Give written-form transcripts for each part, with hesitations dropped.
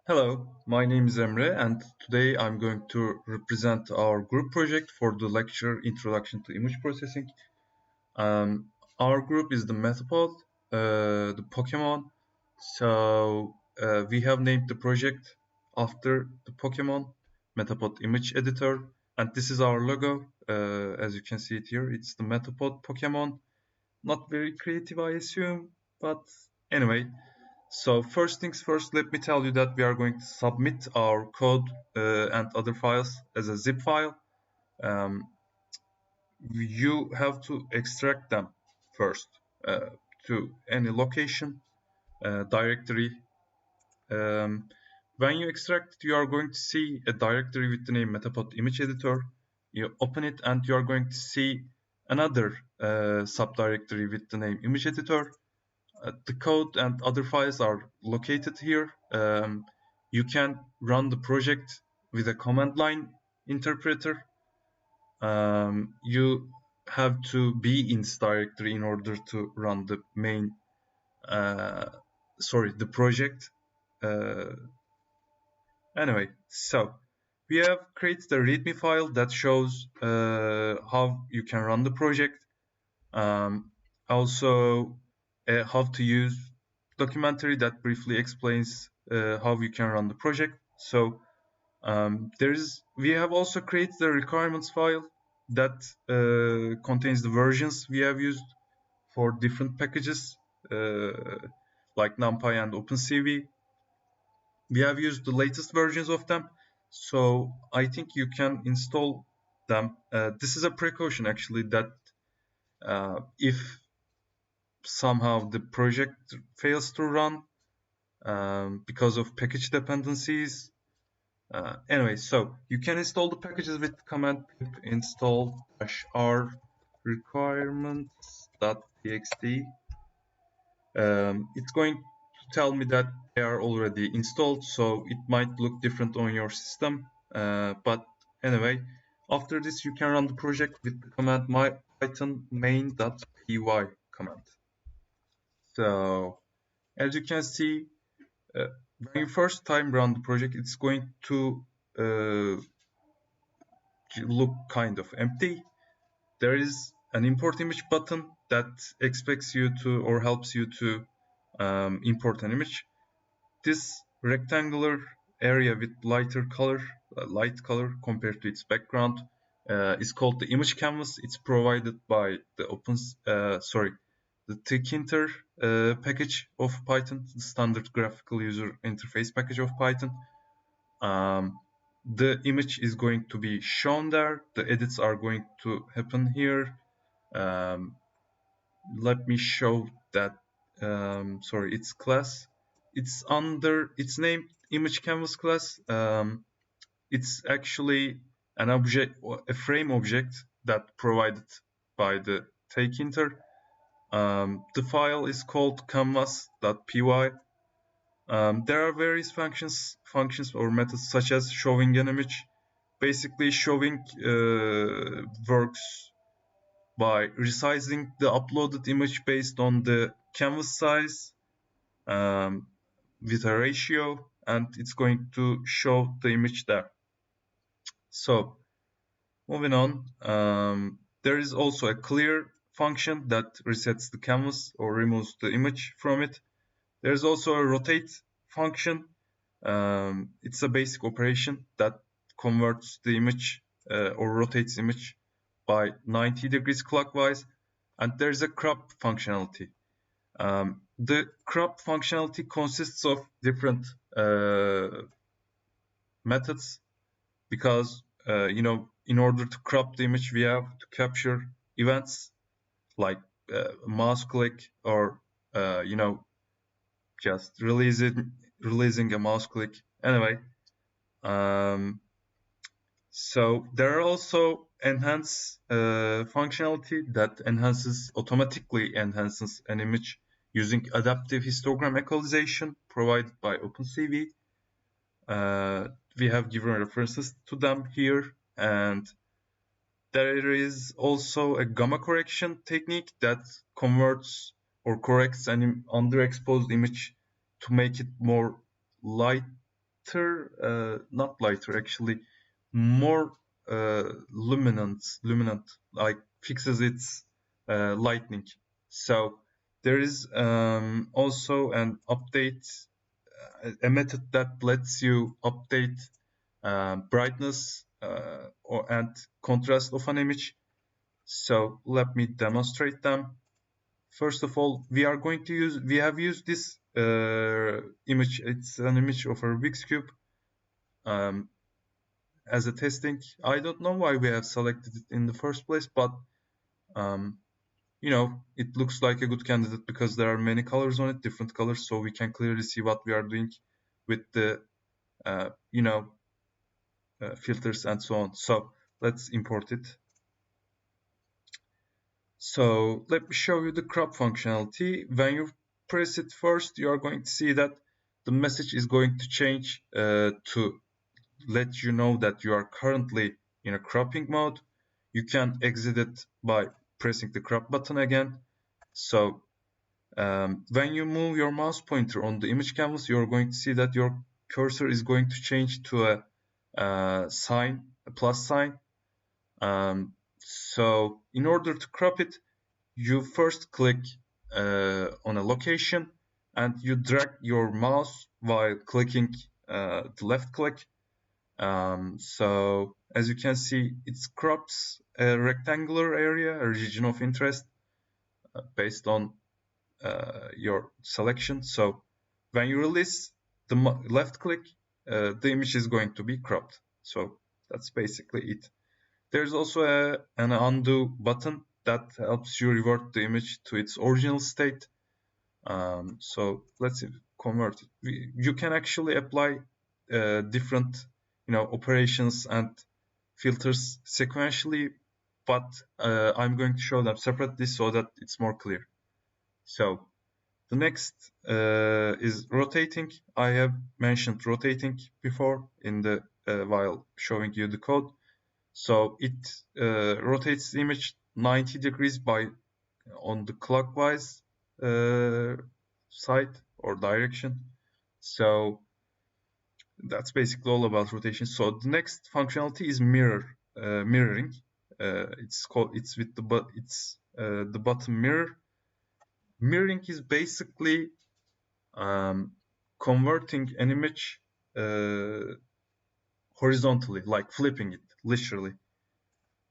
Hello, my name is Emre, and today I'm going to represent our group project for the lecture Introduction to Image Processing. Our group is the Metapod, the Pokemon. So we have named the project after the Pokemon Metapod image editor, and this is our logo. As you can see it here, it's the Metapod Pokemon. Not very creative, I assume, but anyway. So first things first, let me tell you that we are going to submit our code and other files as a zip file. Um, you have to extract them first to any location, directory. Um, when you extract it, you are going to see a directory with the name Metapod image editor. You open it and you are going to see another subdirectory with the name image editor. The code and other files are located here. You can run the project with a command line interpreter. You have to be in this directory in order to run the main, the project. Anyway, so we have created a README file that shows how you can run the project. Also, how to use documentary that briefly explains how you can run the project. So we have also created a requirements file that contains the versions we have used for different packages like NumPy and OpenCV. We have used the latest versions of them, so I think you can install them. This is a precaution actually that if somehow the project fails to run because of package dependencies. Anyway, so you can install the packages with command pip install -r requirements.txt. It's going to tell me that they are already installed, so it might look different on your system. But anyway, after this, you can run the project with the command python main.py command. So as you can see, when you first time run the project, it's going to look kind of empty. There is an import image button that expects you to or helps you to import an image. This rectangular area with light color compared to its background is called the image canvas. It's provided by the tkinter package of Python, the standard graphical user interface package of Python. The image is going to be shown there. The edits are going to happen here. Let me show that. Its class. It's under its name image canvas class. It's actually an object, a frame object that provided by the tkinter. The file is called canvas.py. There are various functions or methods such as showing an image. Basically, showing works by resizing the uploaded image based on the canvas size with a ratio, and it's going to show the image there. So, moving on, there is also a clear function that resets the canvas or removes the image from it. There's also a rotate function. It's a basic operation that converts the image or rotates image by 90 degrees clockwise. And there's a crop functionality. The crop functionality consists of different methods because, in order to crop the image, we have to capture events like mouse click or, just releasing a mouse click. Anyway, so there are also enhance functionality that automatically enhances an image using adaptive histogram equalization provided by OpenCV. We have given references to them here, and there is also a gamma correction technique that converts or corrects an underexposed image to make it more light lighter, not lighter actually, more luminant, like fixes its lightning. So there is also an update, a method that lets you update brightness and contrast of an image. So let me demonstrate them. First of all, we have used this image. It's an image of a Rubik's Cube as a testing. I don't know why we have selected it in the first place, but it looks like a good candidate because there are many colors on it, different colors, so we can clearly see what we are doing with the filters and so on. So let's import it. So let me show you the crop functionality. When you press it first, you are going to see that the message is going to change to let you know that you are currently in a cropping mode. You can exit it by pressing the crop button again. So when you move your mouse pointer on the image canvas, you're going to see that your cursor is going to change to a plus sign. So in order to crop it, you first click on a location and you drag your mouse while clicking the left click. So as you can see, it crops a rectangular area, a region of interest based on your selection. So when you release the left click, the image is going to be cropped. So that's basically it. There's also an undo button that helps you revert the image to its original state. So let's convert it. You can actually apply different operations and filters sequentially, but I'm going to show them separately so that it's more clear. So the next is rotating. I have mentioned rotating before in the while showing you the code. So it rotates the image 90 degrees on the clockwise side or direction. So that's basically all about rotation. So the next functionality is mirroring. It's with the button mirror. Mirroring is basically converting an image horizontally, like flipping it, literally,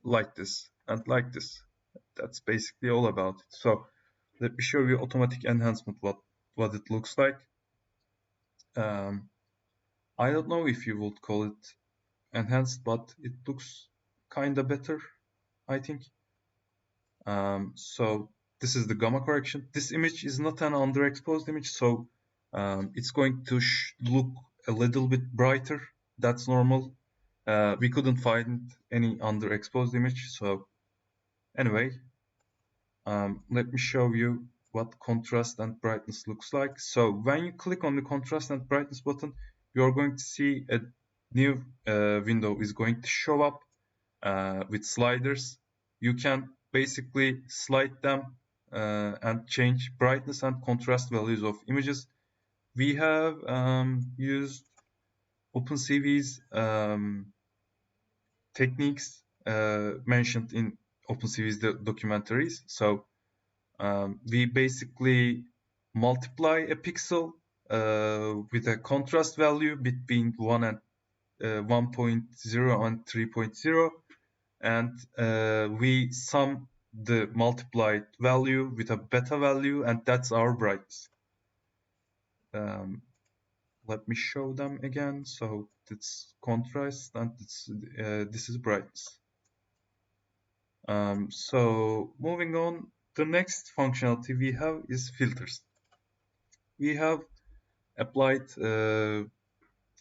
like this and like this. That's basically all about it. So let me show you automatic enhancement, what it looks like. I don't know if you would call it enhanced, but it looks kinda better, I think. So this is the gamma correction. This image is not an underexposed image, so it's going to look a little bit brighter. That's normal. We couldn't find any underexposed image, so anyway, let me show you what contrast and brightness looks like. So when you click on the contrast and brightness button, you're going to see a new window is going to show up with sliders. You can basically slide them and change brightness and contrast values of images. We have used OpenCV's techniques mentioned in OpenCV's documentaries. So we basically multiply a pixel with a contrast value between 1 and 1.0 and 3.0, and we sum the multiplied value with a beta value, and that's our brightness. Let me show them again. So it's contrast and this is brightness. So moving on, the next functionality we have is filters. We have applied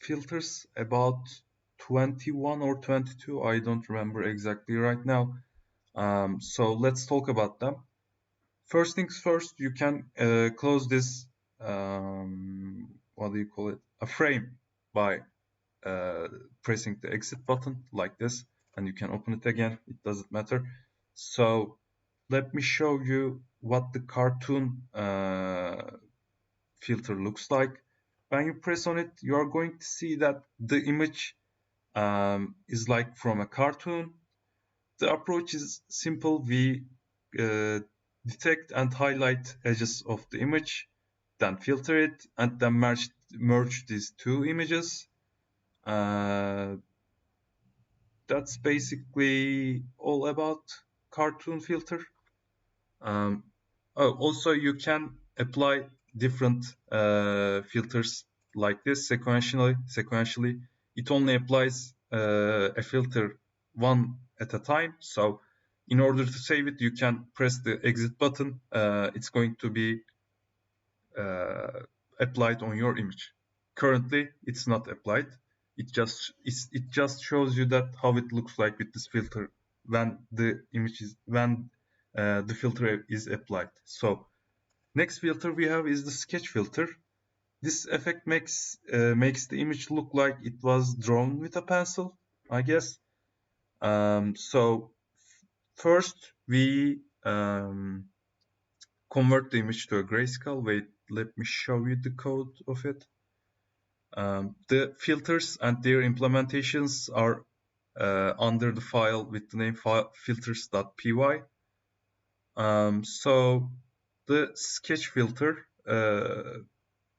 filters about 21 or 22, I don't remember exactly right now. So let's talk about them. First things first, you can close this, what do you call it, a frame by pressing the exit button like this, and you can open it again, it doesn't matter. So let me show you what the cartoon filter looks like. when you press on it, you are going to see that the image is like from a cartoon. The approach is simple. We detect and highlight edges of the image, then filter it, and then merge these two images. That's basically all about cartoon filter. Also, you can apply different filters like this sequentially. It only applies a filter one at a time. So in order to save it, you can press the exit button. It's going to be applied on your image. Currently, it's not applied. It just shows you that how it looks like with this filter when the filter is applied. So next filter we have is the sketch filter. This effect makes the image look like it was drawn with a pencil, I guess. So first we convert the image to a grayscale. Wait, let me show you the code of it. The filters and their implementations are under the file with the name filters.py. So the sketch filter,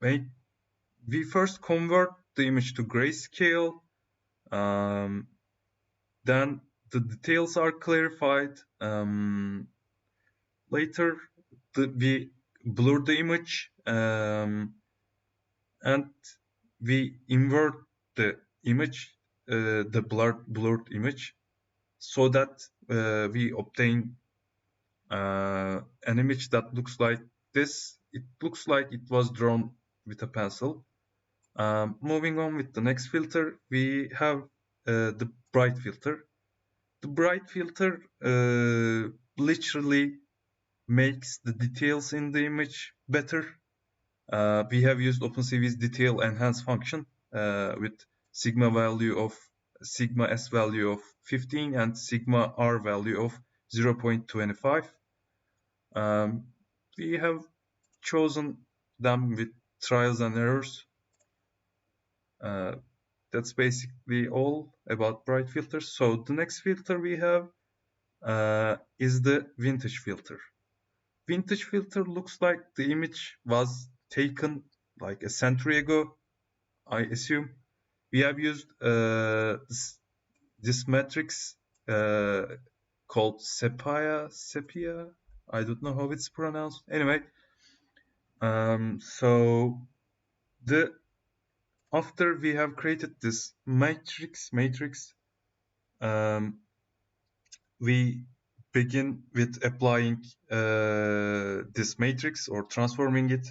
we first convert the image to grayscale. Then the details are clarified. Later, we blur the image, and we invert the image, the blurred image, so that we obtain an image that looks like this. It looks like it was drawn with a pencil. Moving on with the next filter, we have the bright filter. The bright filter literally makes the details in the image better. We have used OpenCV's detail enhance function with sigma s value of 15 and sigma r value of 0.25. We have chosen them with trials and errors. That's basically all about bright filters. So the next filter we have is the vintage filter. Vintage filter looks like the image was taken like a century ago, I assume. We have used this matrix called sepia. I don't know how it's pronounced. Anyway, so after we have created this matrix, we begin with applying this matrix or transforming it.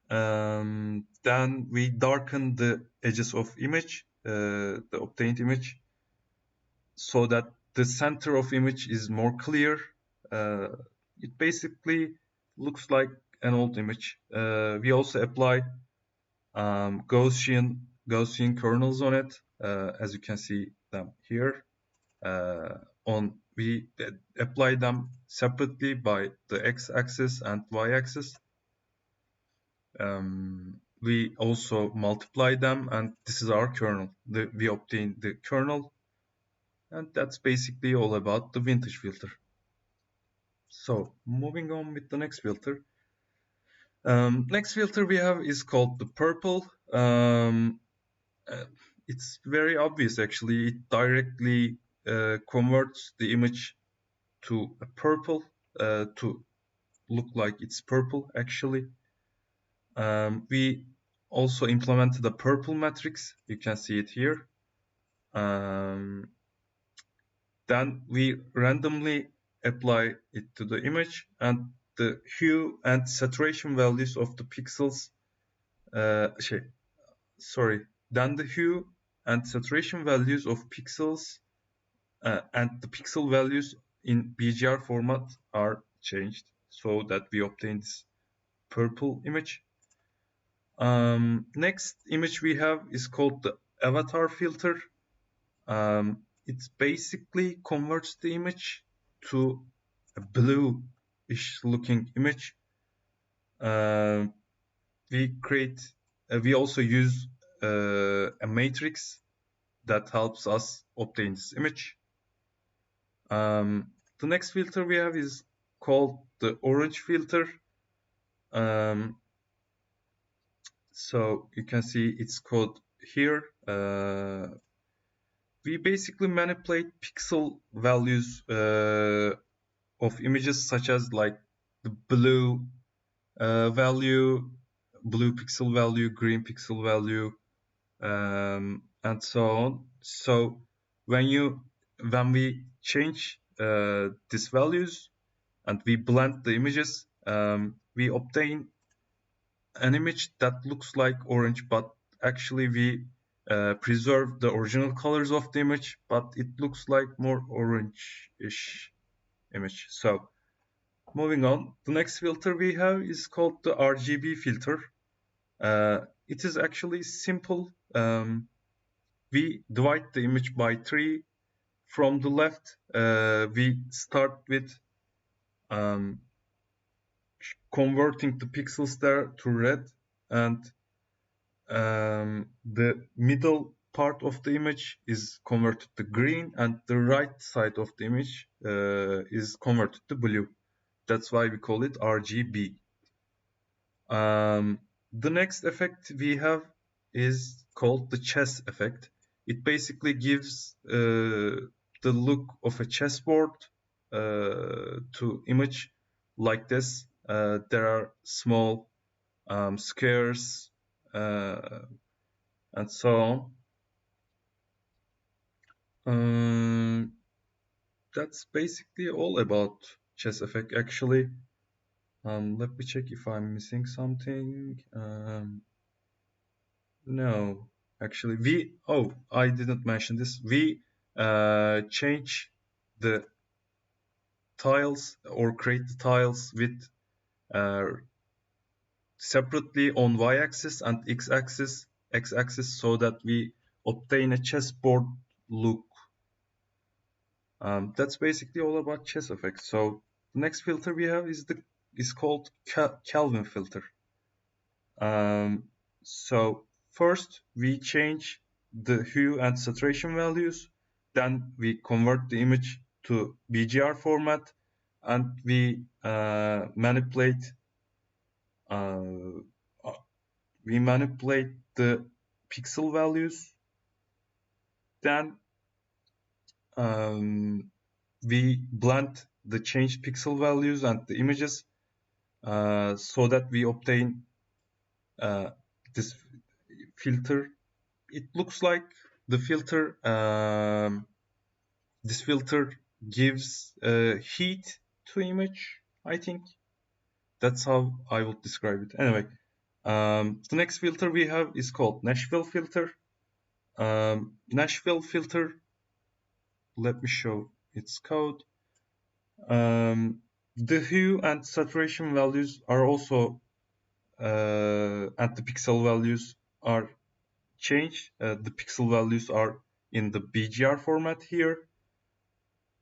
Then we darken the edges of image, the obtained image, so that the center of image is more clear. It basically looks like an old image. We also apply Gaussian kernels on it, as you can see them here. We apply them separately by the x-axis and y-axis. We also multiply them, and this is our kernel. We obtain the kernel, and that's basically all about the vintage filter. So moving on with the next filter. Next filter we have is called the purple. It's very obvious actually. It directly converts the image to a purple, to look like it's purple actually. We also implemented a purple matrix. You can see it here. Then we randomly apply it to the image, and the hue and saturation values of the pixels. Then the hue and saturation values of pixels and the pixel values in BGR format are changed so that we obtain this purple image. Next image we have is called the avatar filter. It basically converts the image to a bluish looking image. We create we also use a matrix that helps us obtain this image. The next filter we have is called the orange filter. So you can see its code here. We basically manipulate pixel values of images such as like the blue value, blue pixel value, green pixel value, and so on. So when we change these values and we blend the images, we obtain an image that looks like orange, but actually we preserve the original colors of the image, but it looks like more orange-ish image. So moving on, the next filter we have is called the RGB filter. It is actually simple. We divide the image by 3. From the left, we start with converting the pixels there to red, and the middle part of the image is converted to green, and the right side of the image is converted to blue. That's why we call it RGB. The next effect we have is called the chess effect. It basically gives the look of a chessboard to image like this. There are small squares and so on. That's basically all about chess effect actually. Let me check if I'm missing something. No, actually I didn't mention this. We change the tiles or create the tiles with separately on y-axis and x-axis so that we obtain a chessboard look. That's basically all about chess effects. So the next filter we have is called Kelvin filter. So first we change the hue and saturation values, then we convert the image to BGR format, and we manipulate the pixel values. Then we blend the changed pixel values and the images so that we obtain this filter. It looks like the filter, this filter gives heat to image, I think. That's how I would describe it. Anyway, the next filter we have is called Nashville filter. Nashville filter, let me show its code. The hue and saturation values are also and the pixel values are changed. The pixel values are in the BGR format here.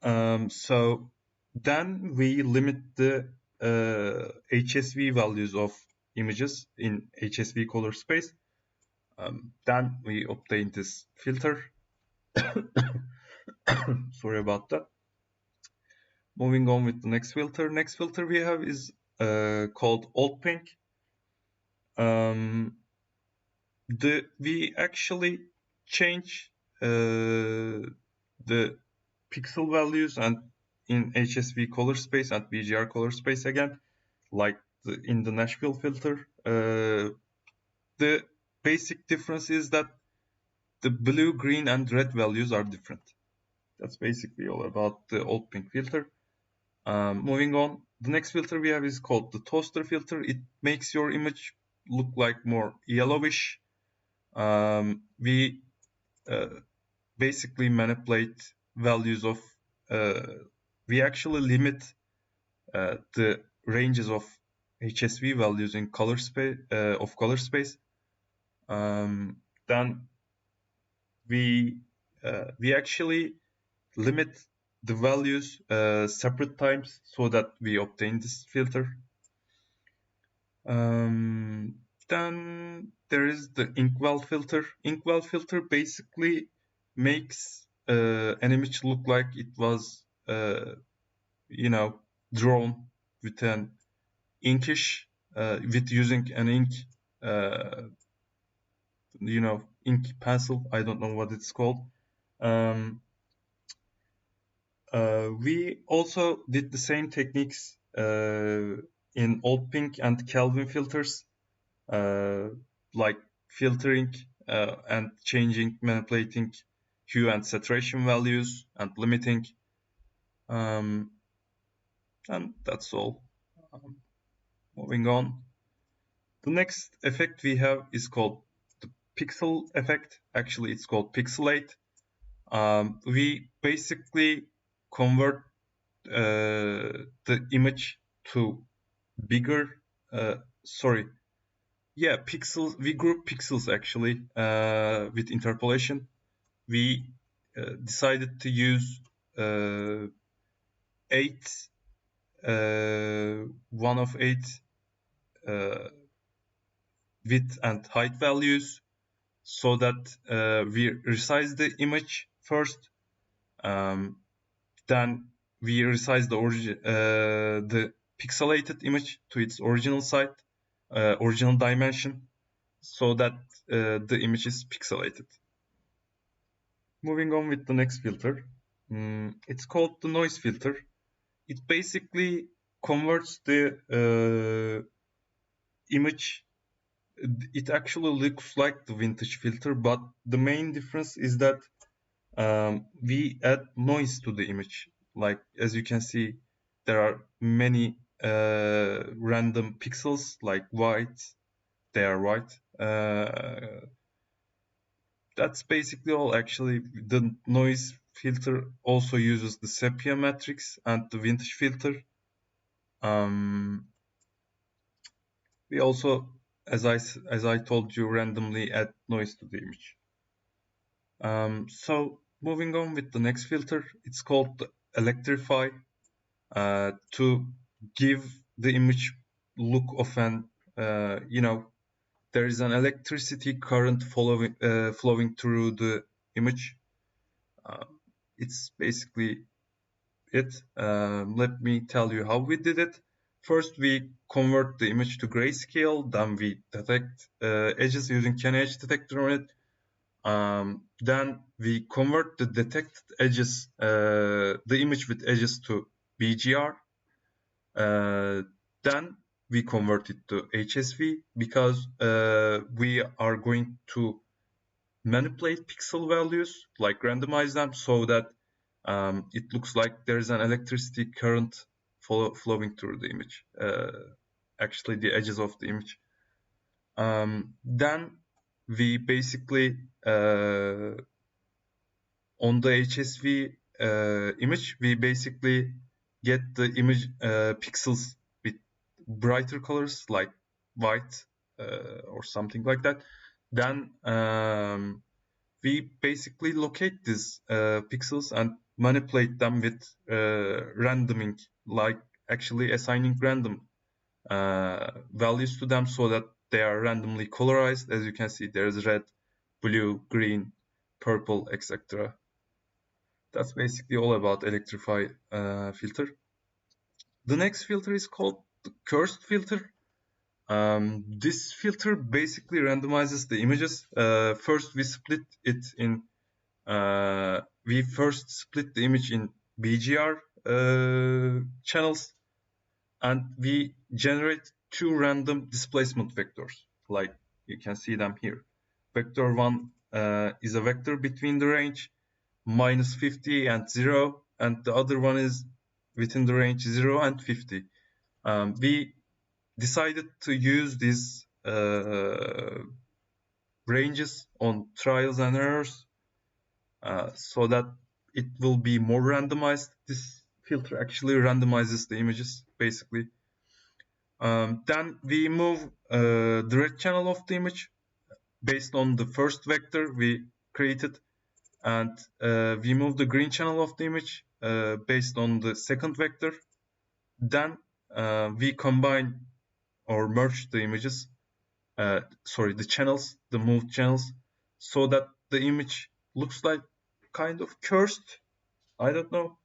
So then we limit the HSV values of images in HSV color space. Then we obtain this filter. Sorry about that. Moving on with the next filter. Next filter we have is called Old Pink. We actually change the pixel values and in HSV color space and BGR color space again, like in the Nashville filter. The basic difference is that the blue, green, and red values are different. That's basically all about the Old Pink filter. Moving on, the next filter we have is called the toaster filter. It makes your image look like more yellowish. We basically manipulate values of, we actually limit the ranges of HSV values in color space. Then we actually limit the values separate times so that we obtain this filter. Then there is the inkwell filter. Inkwell filter basically makes an image look like it was, drawn with an inkish, with using an ink, ink pencil. I don't know what it's called. We also did the same techniques in Old Pink and Kelvin filters, like filtering and changing, manipulating hue and saturation values and limiting. And that's all. Moving on. The next effect we have is called the pixel effect. Actually, it's called pixelate. We basically convert the image to bigger, pixels. We group pixels actually with interpolation. We decided to use 8 1 of 8 width and height values, so that we resize the image first, then we resize the pixelated image to its original original dimension, so that the image is pixelated. Moving on with the next filter, it's called the noise filter. It basically converts the image. It actually looks like the vintage filter, but the main difference is that we add noise to the image. Like, as you can see, there are many random pixels, like white. They are white. That's basically all. Actually, the noise filter also uses the sepia matrix and the vintage filter. We also, as I told you, randomly add noise to the image. So moving on with the next filter, it's called the electrify, to give the image look of an, there is an electricity current flowing through the image. It's basically it. Let me tell you how we did it. First, we convert the image to grayscale. Then we detect edges using Edge detector on it. Then we convert the detected edges, the image with edges, to BGR. Then we convert it to HSV, because we are going to manipulate pixel values, like randomize them, so that it looks like there's an electricity current flowing through the image, actually the edges of the image. Then we basically, on the HSV image, we basically get the image pixels with brighter colors, like white or something like that. Then we basically locate these pixels and manipulate them with randoming, like actually assigning random values to them, so that they are randomly colorized. As you can see, there's red, blue, green, purple, etc. That's basically all about electrify filter. The next filter is called the cursed filter. This filter basically randomizes the images. First, we split it in. We first split the image in BGR channels, and we generate two random displacement vectors, like you can see them here. Vector 1 is a vector between the range -50 and 0, and the other one is within the range 0 and 50. We decided to use these ranges on trials and errors, so that it will be more randomized. This filter actually randomizes the images, basically. Then we move the red channel of the image based on the first vector we created, and we move the green channel of the image based on the second vector. Then we combine or merge the images the channels, the moved channels, so that the image looks like kind of cursed. I don't know.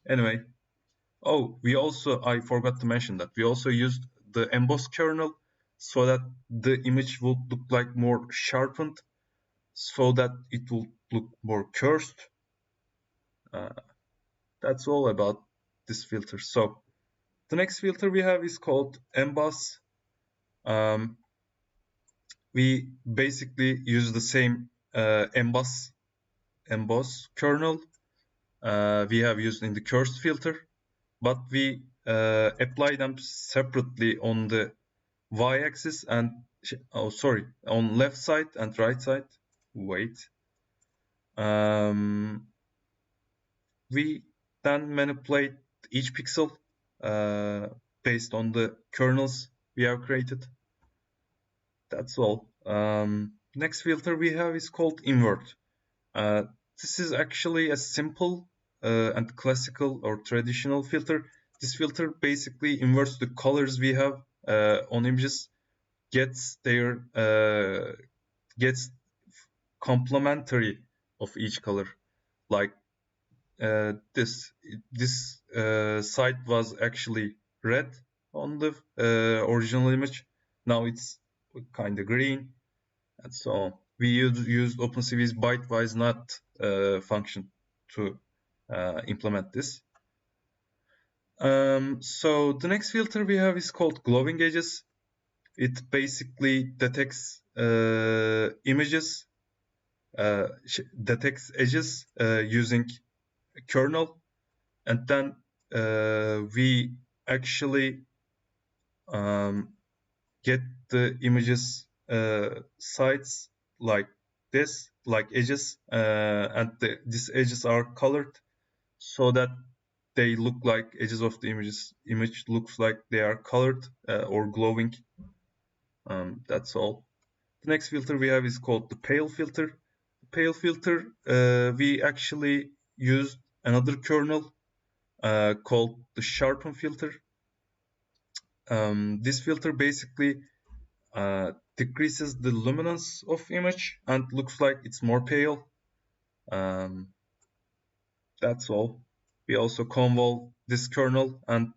Anyway, I forgot to mention that we also used the emboss kernel so that the image would look like more sharpened, so that it will look more cursed. That's all about this filter. So the next filter we have is called emboss. We basically use the same emboss kernel we have used in the cursed filter, but we apply them separately on the y-axis and on left side and right side. Wait. We then manipulate each pixel based on the kernels we have created. That's all. Next filter we have is called invert. This is actually a simple and classical or traditional filter. This filter basically inverts the colors we have on images, gets complementary of each color. Like this side was actually red on the original image. Now it's kind of green, and so on. We used OpenCV's bytewise not function to implement this. So the next filter we have is called glowing edges. It basically detects images, detects edges using kernel, and then we actually get the images sides like this, like edges, and these edges are colored so that they look like edges of the image looks like they are colored or glowing. That's all. The next filter we have is called the pale filter. The pale filter, we actually used another kernel called the sharpen filter. This filter basically decreases the luminance of image and looks like it's more pale. That's all. We also convolve this kernel and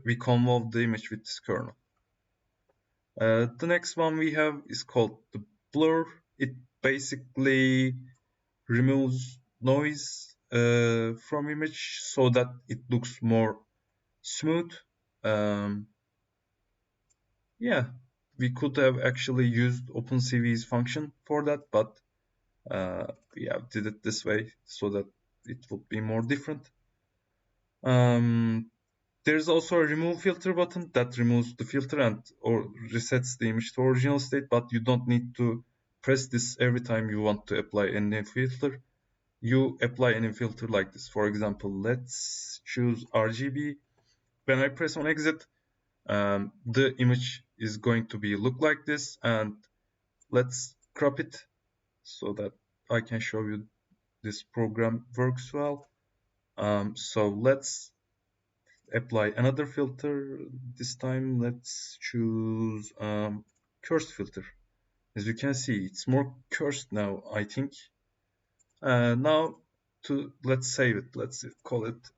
we convolve the image with this kernel. The next one we have is called the blur. It basically removes noise from image so that it looks more smooth. Yeah, we could have actually used OpenCV's function for that, but yeah, did it this way so that it would be more different. There's also a remove filter button that removes the filter or resets the image to original state, but you don't need to press this every time you want to apply any filter. You apply any filter like this. For example, let's choose RGB. When I press on exit, the image is going to be look like this, and let's crop it so that I can show you this program works well. So let's apply another filter. This time let's choose cursed filter. As you can see, it's more cursed now, I think. Now let's save it. Let's call it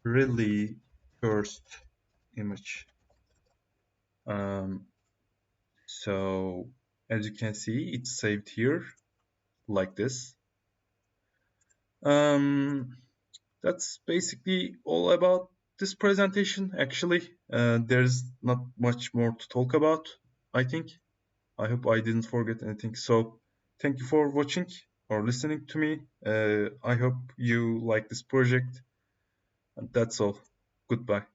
really cursed image. So as you can see, it's saved here like this. That's basically all about this presentation. Actually, there's not much more to talk about, I think. I hope I didn't forget anything. So thank you for watching or listening to me. I hope you like this project. And that's all. Goodbye.